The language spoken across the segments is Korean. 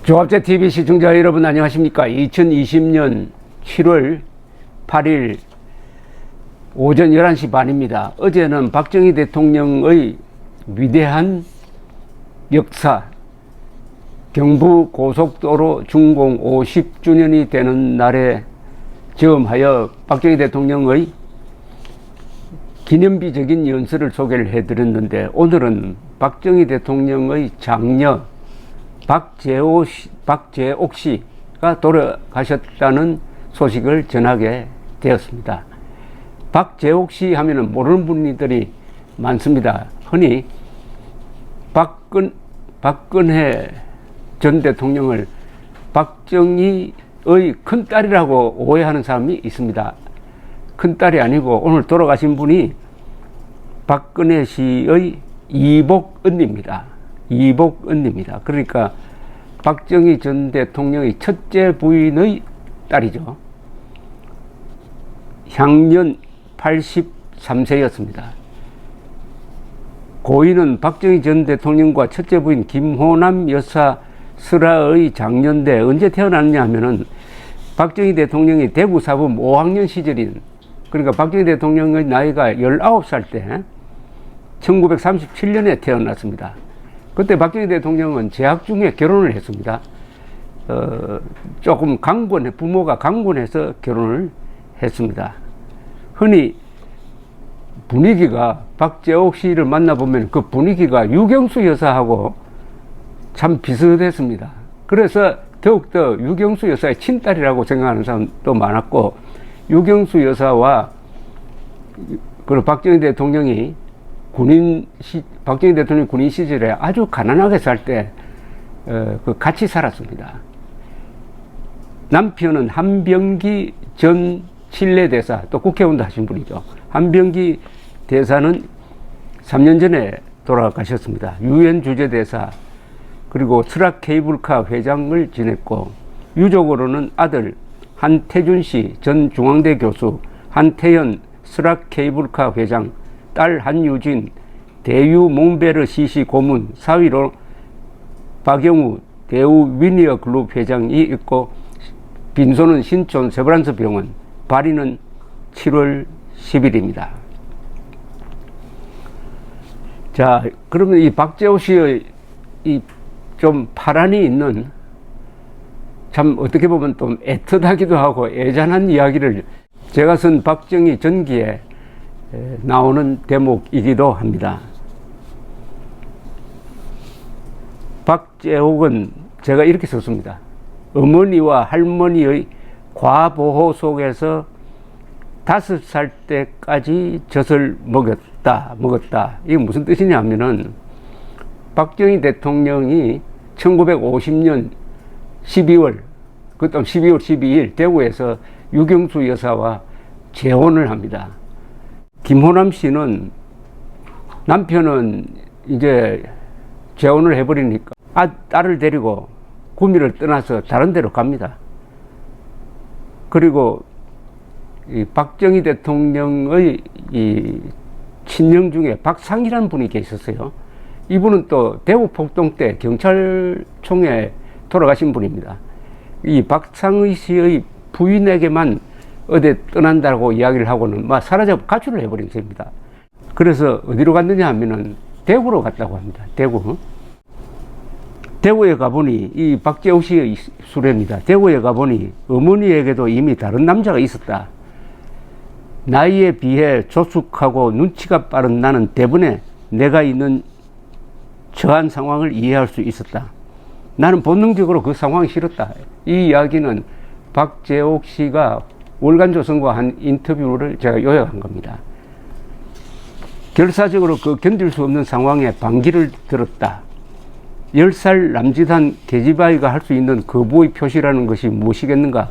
조합제TV 시청자 여러분 안녕하십니까. 2020년 7월 8일 오전 11시 반입니다. 어제는 박정희 대통령의 위대한 역사 경부고속도로 준공 50주년이 되는 날에 즈음하여 박정희 대통령의 기념비적인 연설을 소개를 해드렸는데, 오늘은 박정희 대통령의 장녀 박재옥 씨가 돌아가셨다는 소식을 전하게 되었습니다. 박재옥 씨 하면은 모르는 분들이 많습니다. 흔히 박근혜 전 대통령을 박정희의 큰딸이라고 오해하는 사람이 있습니다. 큰딸이 아니고 오늘 돌아가신 분이 박근혜 씨의 이복언니입니다. 이복언니입니다. 그러니까 박정희 전 대통령의 첫째 부인의 딸이죠. 향년 83세였습니다. 고인은 박정희 전 대통령과 첫째 부인 김호남 여사 슬아의 장녀인데, 언제 태어났냐 하면은 박정희 대통령이 대구 사범 5학년 시절인, 그러니까 박정희 대통령의 나이가 19살 때 1937년에 태어났습니다. 그때 박정희 대통령은 재학 중에 결혼을 했습니다. 조금 부모가 강권해서 결혼을 했습니다. 흔히 분위기가, 박재옥 씨를 만나보면 그 분위기가 유경수 여사하고 참 비슷했습니다. 그래서 더욱더 유경수 여사의 친딸이라고 생각하는 사람도 많았고, 유경수 여사와 박정희 대통령이 박정희 대통령 군인 시절에 아주 가난하게 살 때 같이 살았습니다. 남편은 한병기 전 칠레 대사, 또 국회의원도 하신 분이죠. 한병기 대사는 3년 전에 돌아가셨습니다. 유엔 주재대사, 그리고 스락 케이블카 회장을 지냈고, 유족으로는 아들 한태준 씨 전 중앙대 교수, 한태현 스락 케이블카 회장, 딸 한유진 대유 몽베르 CC 고문, 사위로 박영우 대우 위니어 글룹 회장이 있고, 빈소는 신촌 세브란스 병원, 발인은 7월 10일입니다. 자, 그러면 이 박재옥 씨의 이 좀 파란이 있는, 참 어떻게 보면 좀 애틋하기도 하고 애잔한 이야기를 제가 쓴 박정희 전기에 나오는 대목이기도 합니다. 박재옥은 제가 이렇게 썼습니다. 어머니와 할머니의 과보호 속에서 5살 때까지 젖을 먹었다. 이게 무슨 뜻이냐 하면은, 박정희 대통령이 1950년 12월 12일 대구에서 유경수 여사와 재혼을 합니다. 김호남 씨는, 남편은 이제 재혼을 해버리니까 딸을 데리고 구미를 떠나서 다른 데로 갑니다. 그리고 이 박정희 대통령의 이 친형 중에 박상이라는 분이 계셨어요. 이분은 또 대구 폭동 때 경찰총에 돌아가신 분입니다. 이 박상의 씨의 부인에게만 어디 떠난다고 이야기를 하고는 막 사라져 가출을 해버린 셈입니다. 그래서 어디로 갔느냐 하면은 대구로 갔다고 합니다. 대구에 가보니, 이 박재옥 씨의 수레입니다. 대구에 가보니 어머니에게도 이미 다른 남자가 있었다. 나이에 비해 조숙하고 눈치가 빠른 나는 대번에 내가 있는 처한 상황을 이해할 수 있었다. 나는 본능적으로 그 상황이 싫었다. 이 이야기는 박재옥 씨가 월간조선과 한 인터뷰를 제가 요약한 겁니다. 결사적으로 그 견딜 수 없는 상황에 반기를 들었다. 10살 남짓한 계집아이가 할 수 있는 거부의 표시라는 것이 무엇이겠는가?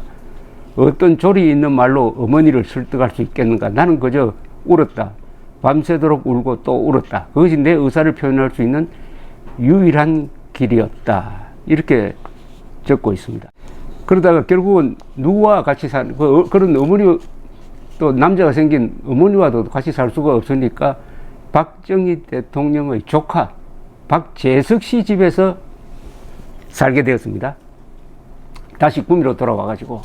어떤 조리 있는 말로 어머니를 설득할 수 있겠는가? 나는 그저 울었다. 밤새도록 울고 또 울었다. 그것이 내 의사를 표현할 수 있는 유일한 길이었다. 이렇게 적고 있습니다. 그러다가 결국은 누구와 같이 그런 어머니, 또 남자가 생긴 어머니와도 같이 살 수가 없으니까 박정희 대통령의 조카 박재석 씨 집에서 살게 되었습니다. 다시 구미로 돌아와가지고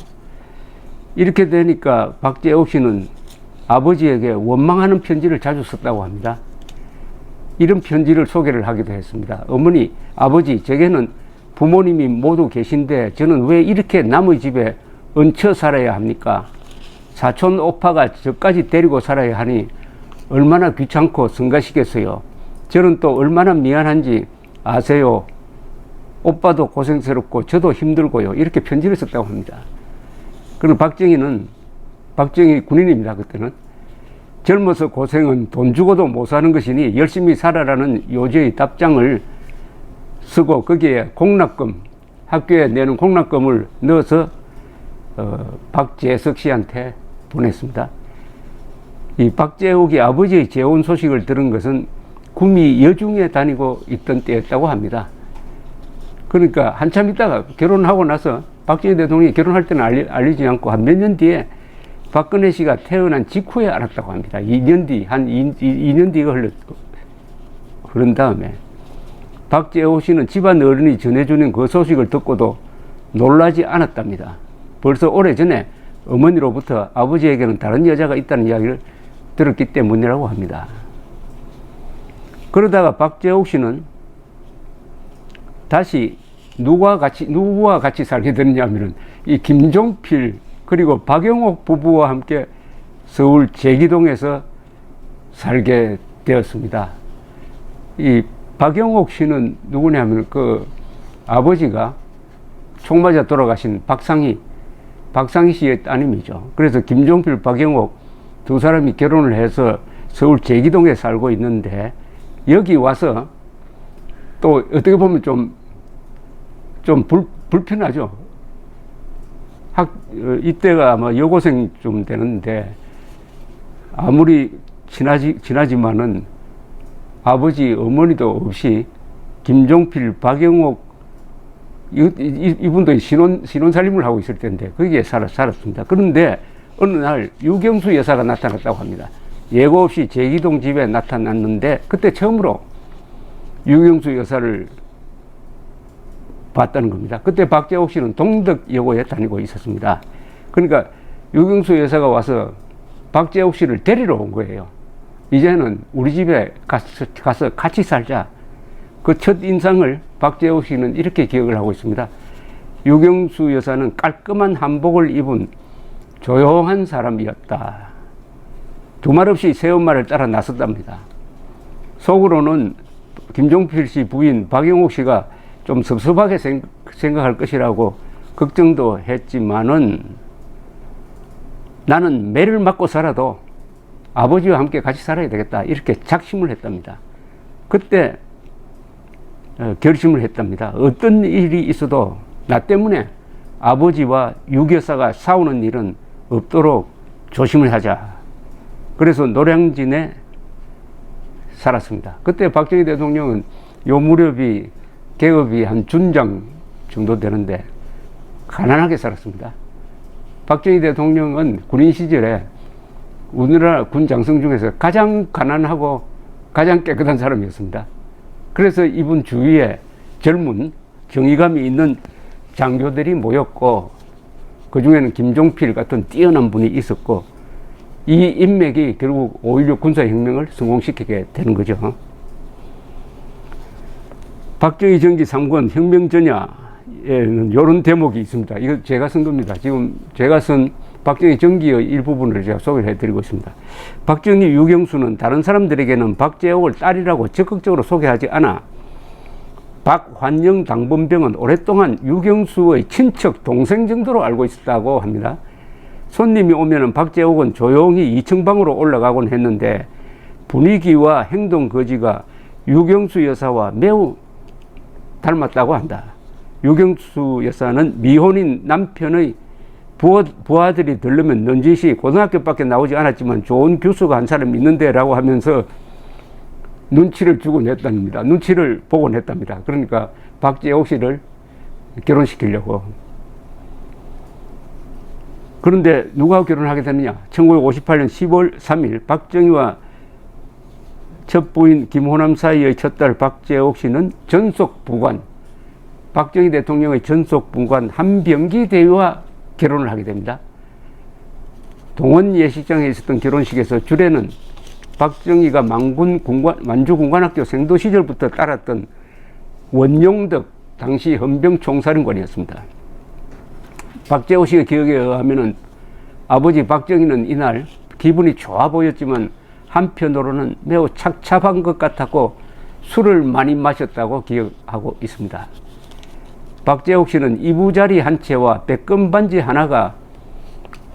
이렇게 되니까 박재옥 씨는 아버지에게 원망하는 편지를 자주 썼다고 합니다. 이런 편지를 소개를 하기도 했습니다. 어머니, 아버지, 제게는 부모님이 모두 계신데 저는 왜 이렇게 남의 집에 얹혀 살아야 합니까? 사촌 오빠가 저까지 데리고 살아야 하니 얼마나 귀찮고 성가시겠어요. 저는 또 얼마나 미안한지 아세요. 오빠도 고생스럽고 저도 힘들고요. 이렇게 편지를 썼다고 합니다. 그럼 박정희 군인입니다. 그때는 젊어서 고생은 돈 주고도 못 사는 것이니 열심히 살아라는 요지의 답장을 쓰고 거기에 공납금, 학교에 내는 공납금을 넣어서 박재석 씨한테 보냈습니다. 이 박재옥이 아버지의 재혼 소식을 들은 것은 구미 여중에 다니고 있던 때였다고 합니다. 그러니까 한참 있다가 결혼하고 나서 박정희 대통령이 결혼할 때는 알리지 않고 한 몇 년 뒤에 박근혜 씨가 태어난 직후에 알았다고 합니다. 2년 뒤, 한 2년 뒤가 흐른 다음에 박재옥 씨는 집안 어른이 전해주는 그 소식을 듣고도 놀라지 않았답니다. 벌써 오래전에 어머니로부터 아버지에게는 다른 여자가 있다는 이야기를 들었기 때문이라고 합니다. 그러다가 박재옥 씨는 다시 누구와 같이 살게 되느냐면은 이 김종필 그리고 박영옥 부부와 함께 서울 제기동에서 살게 되었습니다. 이 박영옥 씨는 누구냐면 그 아버지가 총 맞아 돌아가신 박상희 씨의 따님이죠. 그래서 김종필, 박영옥 두 사람이 결혼을 해서 서울 제기동에 살고 있는데 여기 와서 또 어떻게 보면 좀 불편하죠. 이때가 아마 여고생 좀 되는데 아무리 친하지만은 아버지, 어머니도 없이 김종필, 박영옥 이분도 신혼살림을 하고 있을 텐데 거기에 살았습니다. 그런데 어느 날 유경수 여사가 나타났다고 합니다. 예고 없이 제기동 집에 나타났는데 그때 처음으로 유경수 여사를 봤다는 겁니다. 그때 박재옥 씨는 동덕여고에 다니고 있었습니다. 그러니까 유경수 여사가 와서 박재옥 씨를 데리러 온 거예요. 이제는 우리 집에 가서 같이 살자. 그 첫 인상을 박재옥 씨는 이렇게 기억을 하고 있습니다. 유경수 여사는 깔끔한 한복을 입은 조용한 사람이었다. 두말 없이 새엄마를 따라 나섰답니다. 속으로는 김종필 씨 부인 박영옥 씨가 좀 섭섭하게 생각할 것이라고 걱정도 했지만은 나는 매를 맞고 살아도 아버지와 함께 같이 살아야 되겠다. 이렇게 작심을 했답니다. 그때 결심을 했답니다. 어떤 일이 있어도 나 때문에 아버지와 유교사가 싸우는 일은 없도록 조심을 하자. 그래서 노량진에 살았습니다. 그때 박정희 대통령은 요 무렵이 계급이 한 준장 정도 되는데 가난하게 살았습니다. 박정희 대통령은 군인 시절에 우리나라 군 장성 중에서 가장 가난하고 가장 깨끗한 사람이었습니다. 그래서 이분 주위에 젊은 정의감이 있는 장교들이 모였고 그 중에는 김종필 같은 뛰어난 분이 있었고 이 인맥이 결국 5.16 군사혁명을 성공시키게 되는 거죠. 박정희 정기 3권 혁명 전야에는 이런 대목이 있습니다. 이거 제가 쓴 겁니다. 지금 제가 쓴 박정희 정기의 일부분을 제가 소개를 해드리고 있습니다. 박정희 유경수는 다른 사람들에게는 박재옥을 딸이라고 적극적으로 소개하지 않아 박환영 당번병은 오랫동안 유경수의 친척 동생 정도로 알고 있었다고 합니다. 손님이 오면은 박재옥은 조용히 2층 방으로 올라가곤 했는데 분위기와 행동 거지가 유경수 여사와 매우 닮았다고 한다. 유경수 여사는 미혼인 남편의 부하들이 들르면 넌지시 고등학교밖에 나오지 않았지만 좋은 교수가 한 사람 있는데 라고 하면서 눈치를 주곤 했답니다. 눈치를 보곤 했답니다. 그러니까 박재옥 씨를 결혼시키려고. 그런데 누가 결혼하게 되느냐? 1958년 10월 3일 박정희와 첫 부인 김호남 사이의 첫 딸 박재옥 씨는 전속 부관, 박정희 대통령의 전속 분관 한병기 대위와 결혼을 하게 됩니다. 동원 예식장에 있었던 결혼식에서 주례는 박정희가 만주 군관학교 생도 시절부터 따랐던 원용덕 당시 헌병총사령관이었습니다. 박재호 씨의 기억에 의하면 아버지 박정희는 이날 기분이 좋아 보였지만 한편으로는 매우 착잡한 것 같았고 술을 많이 마셨다고 기억하고 있습니다. 박재옥 씨는 이부자리 한 채와 백금 반지 하나가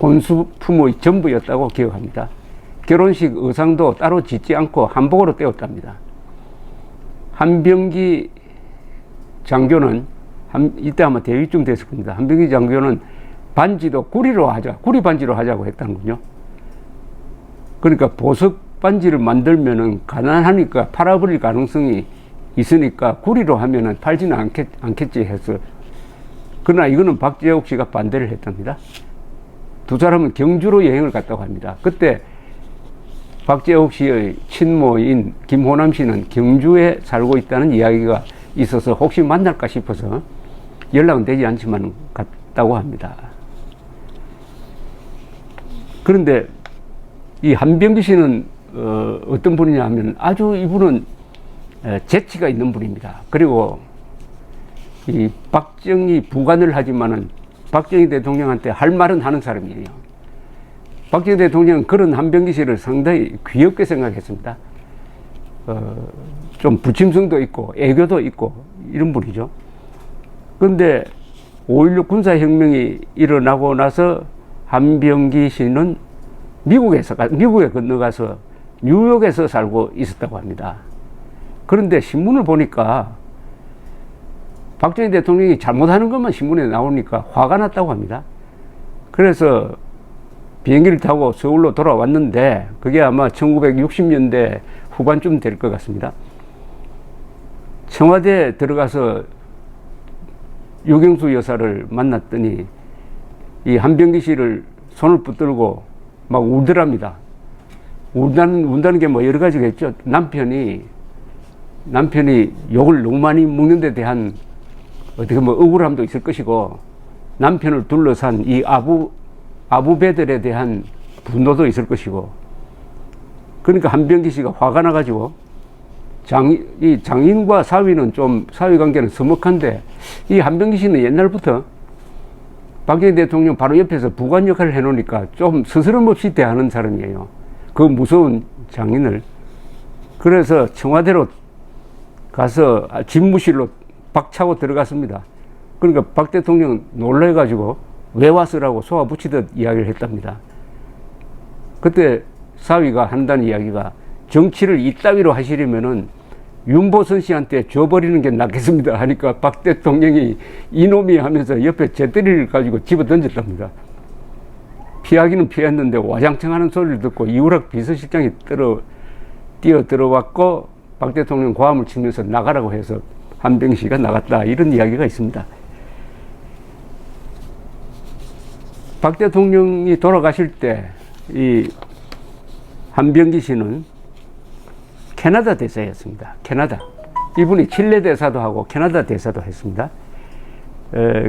혼수품의 전부였다고 기억합니다. 결혼식 의상도 따로 짓지 않고 한복으로 때웠답니다. 한병기 장교는 이때 아마 대위쯤 됐을 겁니다. 한병기 장교는 반지도 구리 반지로 하자고 했다는군요. 그러니까 보석 반지를 만들면은 가난하니까 팔아버릴 가능성이 있으니까 구리로 하면은 팔지는 않겠지 해서. 그러나 이거는 박재옥 씨가 반대를 했답니다. 두 사람은 경주로 여행을 갔다고 합니다. 그때 박재옥 씨의 친모인 김호남 씨는 경주에 살고 있다는 이야기가 있어서 혹시 만날까 싶어서 연락은 되지 않지만 갔다고 합니다. 그런데 이 한병기 씨는 어떤 분이냐 하면 아주 이분은 재치가 있는 분입니다. 그리고 이 박정희 부관을 하지만은 박정희 대통령한테 할 말은 하는 사람이에요. 박정희 대통령은 그런 한병기 씨를 상당히 귀엽게 생각했습니다. 좀 부침성도 있고 애교도 있고 이런 분이죠. 그런데 5.16 군사혁명이 일어나고 나서 한병기 씨는 미국에 건너가서 뉴욕에서 살고 있었다고 합니다. 그런데 신문을 보니까 박정희 대통령이 잘못하는 것만 신문에 나오니까 화가 났다고 합니다. 그래서 비행기를 타고 서울로 돌아왔는데 그게 아마 1960년대 후반쯤 될 것 같습니다. 청와대에 들어가서 유경수 여사를 만났더니 이 한병기 씨를 손을 붙들고 막 울더랍니다. 운다는 게 뭐 여러 가지가 있죠. 남편이 욕을 너무 많이 먹는 데 대한 어떻게 뭐 억울함도 있을 것이고 남편을 둘러싼 이 아부배들에 대한 분노도 있을 것이고 그러니까 한병기 씨가 화가 나가지고 이 장인과 사위는 좀 사위 관계는 서먹한데 이 한병기 씨는 옛날부터 박정희 대통령 바로 옆에서 부관 역할을 해놓으니까 좀 스스럼 없이 대하는 사람이에요. 그 무서운 장인을. 그래서 청와대로 가서 집무실로 박차고 들어갔습니다. 그러니까 박 대통령은 놀라가지고 왜 왔으라고 쏘아 붙이듯 이야기를 했답니다. 그때 사위가 한다는 이야기가 정치를 이따위로 하시려면은 윤보선 씨한테 줘버리는 게 낫겠습니다 하니까 박 대통령이 이놈이 하면서 옆에 재떨이를 가지고 집어 던졌답니다. 피하기는 피했는데 와장창 하는 소리를 듣고 이우락 비서실장이 뛰어 들어왔고 박 대통령 고함을 치면서 나가라고 해서 한병기 씨가 나갔다 이런 이야기가 있습니다. 박 대통령이 돌아가실 때 이 한병기 씨는 캐나다 대사였습니다. 캐나다. 이분이 칠레 대사도 하고 캐나다 대사도 했습니다.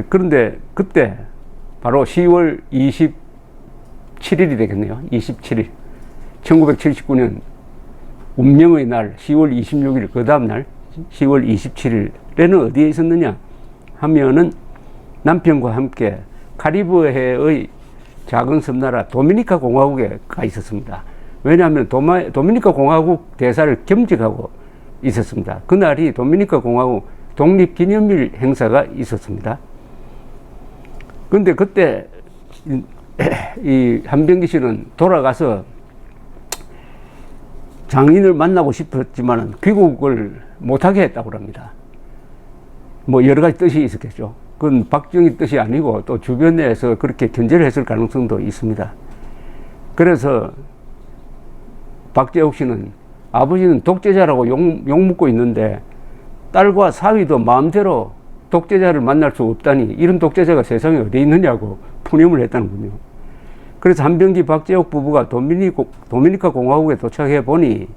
그런데 그때 바로 10월 27일이 되겠네요. 27일. 1979년 운명의 날 10월 26일 그 다음 날 10월 27일에는 어디에 있었느냐 하면은 남편과 함께 카리브해의 작은 섬나라 도미니카 공화국에 가 있었습니다. 왜냐하면 도미니카 공화국 대사를 겸직하고 있었습니다. 그날이 도미니카 공화국 독립기념일 행사가 있었습니다. 그런데 그때 이 한병기 씨는 돌아가서 장인을 만나고 싶었지만 귀국을 못하게 했다고 합니다. 뭐 여러 가지 뜻이 있었겠죠. 그건 박정희 뜻이 아니고 또 주변에서 그렇게 견제를 했을 가능성도 있습니다. 그래서 박재옥 씨는 아버지는 독재자라고 욕먹고 있는데 딸과 사위도 마음대로 독재자를 만날 수 없다니 이런 독재자가 세상에 어디 있느냐고 푸념을 했다는군요. 그래서 한병기 박재옥 부부가 도미니카 공화국에 도착해 보니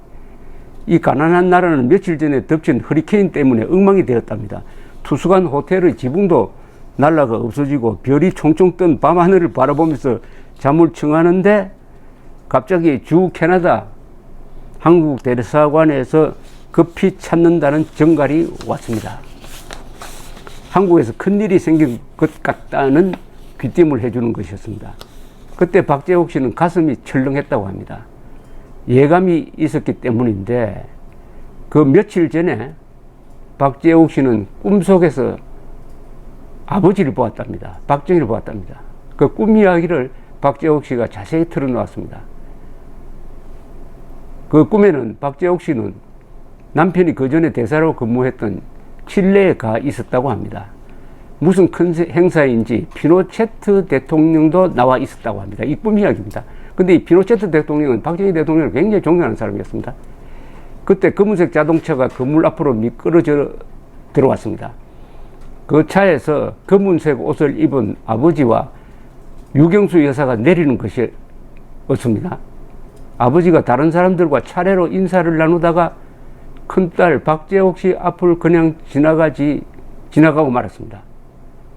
이 가난한 나라는 며칠 전에 덮친 허리케인 때문에 엉망이 되었답니다. 투숙한 호텔의 지붕도 날라가 없어지고 별이 총총 뜬 밤하늘을 바라보면서 잠을 청하는데 갑자기 주 캐나다 한국 대사관에서 급히 찾는다는 전갈이 왔습니다. 한국에서 큰일이 생긴 것 같다는 귀띔을 해주는 것이었습니다. 그때 박재옥 씨는 가슴이 철렁했다고 합니다. 예감이 있었기 때문인데 그 며칠 전에 박재옥 씨는 꿈속에서 아버지를 보았답니다. 박정희를 보았답니다. 그 꿈 이야기를 박재옥 씨가 자세히 털어놓았습니다. 그 꿈에는 박재옥 씨는 남편이 그 전에 대사로 근무했던 칠레에 가 있었다고 합니다. 무슨 큰 행사인지 피노체트 대통령도 나와 있었다고 합니다. 이 꿈 이야기입니다. 근데 이 피노체트 대통령은 박정희 대통령을 굉장히 존경하는 사람이었습니다. 그때 검은색 자동차가 건물 앞으로 미끄러져 들어왔습니다. 그 차에서 검은색 옷을 입은 아버지와 유경수 여사가 내리는 것이었습니다. 아버지가 다른 사람들과 차례로 인사를 나누다가 큰딸 박재옥 씨 앞을 그냥 지나가고 말았습니다.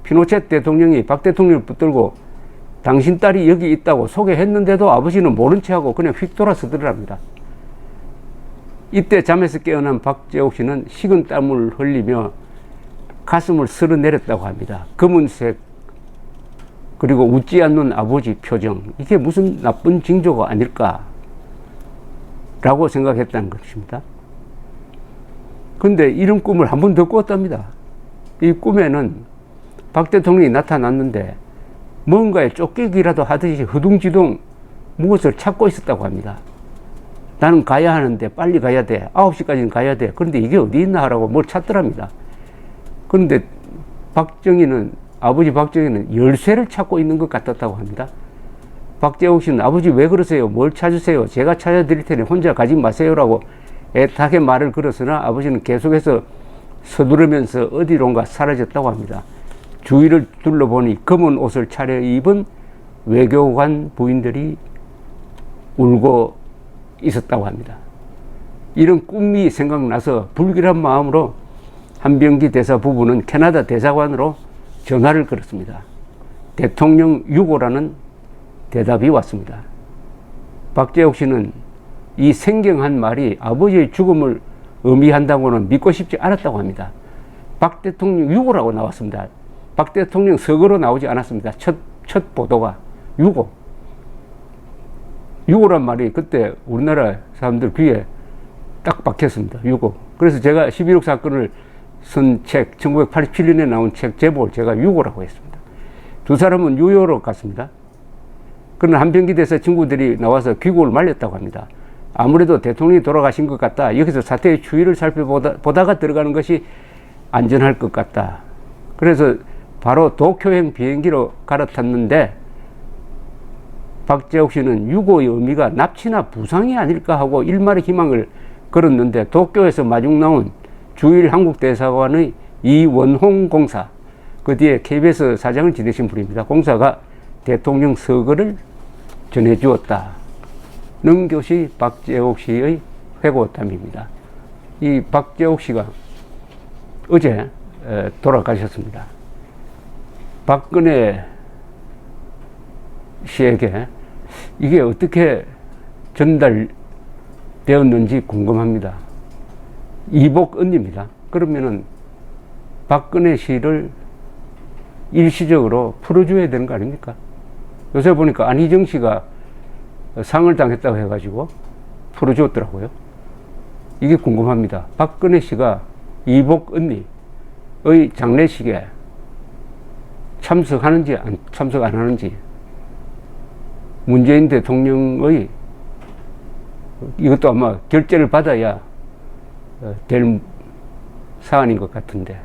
피노체 대통령이 박 대통령을 붙들고 당신 딸이 여기 있다고 소개했는데도 아버지는 모른 체하고 그냥 휙 돌아서더랍니다. 이때 잠에서 깨어난 박재옥 씨는 식은 땀을 흘리며 가슴을 쓸어내렸다고 합니다. 검은색 그리고 웃지 않는 아버지 표정, 이게 무슨 나쁜 징조가 아닐까 라고 생각했다는 것입니다. 근데 이런 꿈을 한 번 더 꿨답니다. 이 꿈에는 박 대통령이 나타났는데 뭔가에 쫓기기라도 하듯이 허둥지둥 무엇을 찾고 있었다고 합니다. 나는 가야 하는데 빨리 가야 돼. 9시까지는 가야 돼. 그런데 이게 어디 있나 하라고 뭘 찾더랍니다. 그런데 아버지 박정희는 열쇠를 찾고 있는 것 같았다고 합니다. 박재옥 씨는 아버지 왜 그러세요? 뭘 찾으세요? 제가 찾아드릴 테니 혼자 가지 마세요라고 애타게 말을 걸었으나 아버지는 계속해서 서두르면서 어디론가 사라졌다고 합니다. 주위를 둘러보니 검은 옷을 차려입은 외교관 부인들이 울고 있었다고 합니다. 이런 꿈이 생각나서 불길한 마음으로 한병기 대사 부부는 캐나다 대사관으로 전화를 걸었습니다. 대통령 유고라는 대답이 왔습니다. 박재옥 씨는 이 생경한 말이 아버지의 죽음을 의미한다고는 믿고 싶지 않았다고 합니다. 박 대통령 유고라고 나왔습니다. 박 대통령 서거로 나오지 않았습니다. 첫 보도가 유고란 말이 그때 우리나라 사람들 귀에 딱 박혔습니다. 유고. 그래서 제가 11.6 사건을 쓴 책, 1987년에 나온 책 제목을 제가 유고라고 했습니다. 두 사람은 유효로 갔습니다. 그러나 한병기 대사 친구들이 나와서 귀국을 말렸다고 합니다. 아무래도 대통령이 돌아가신 것 같다. 여기서 사태의 추이를 살펴보다가 들어가는 것이 안전할 것 같다. 그래서 바로 도쿄행 비행기로 갈아탔는데 박재옥 씨는 유고의 의미가 납치나 부상이 아닐까 하고 일말의 희망을 걸었는데 도쿄에서 마중 나온 주일 한국대사관의 이원홍 공사, 그 뒤에 KBS 사장을 지내신 분입니다. 공사가 대통령 서거를 전해주었다는 것이 박재옥 씨의 회고담입니다. 이 박재옥 씨가 어제 돌아가셨습니다. 박근혜 씨에게 이게 어떻게 전달되었는지 궁금합니다. 이복 언니입니다. 그러면은 박근혜 씨를 일시적으로 풀어줘야 되는 거 아닙니까? 요새 보니까 안희정 씨가 상을 당했다고 해가지고 풀어줬더라고요. 이게 궁금합니다. 박근혜 씨가 이복 언니의 장례식에 참석하는지 참석 안 하는지, 문재인 대통령의 이것도 아마 결재를 받아야 될 사안인 것 같은데,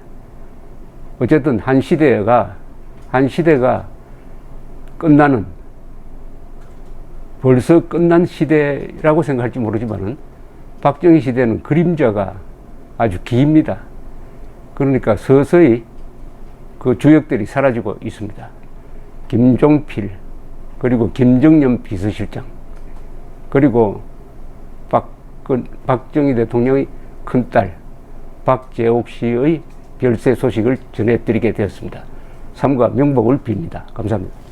어쨌든 한 시대가 끝나는, 벌써 끝난 시대라고 생각할지 모르지만은 박정희 시대는 그림자가 아주 깁니다. 그러니까 서서히 그 주역들이 사라지고 있습니다. 김종필, 그리고 김정년 비서실장, 그리고 박정희 대통령의 큰딸 박재옥 씨의 별세 소식을 전해드리게 되었습니다. 삼가 명복을 빕니다. 감사합니다.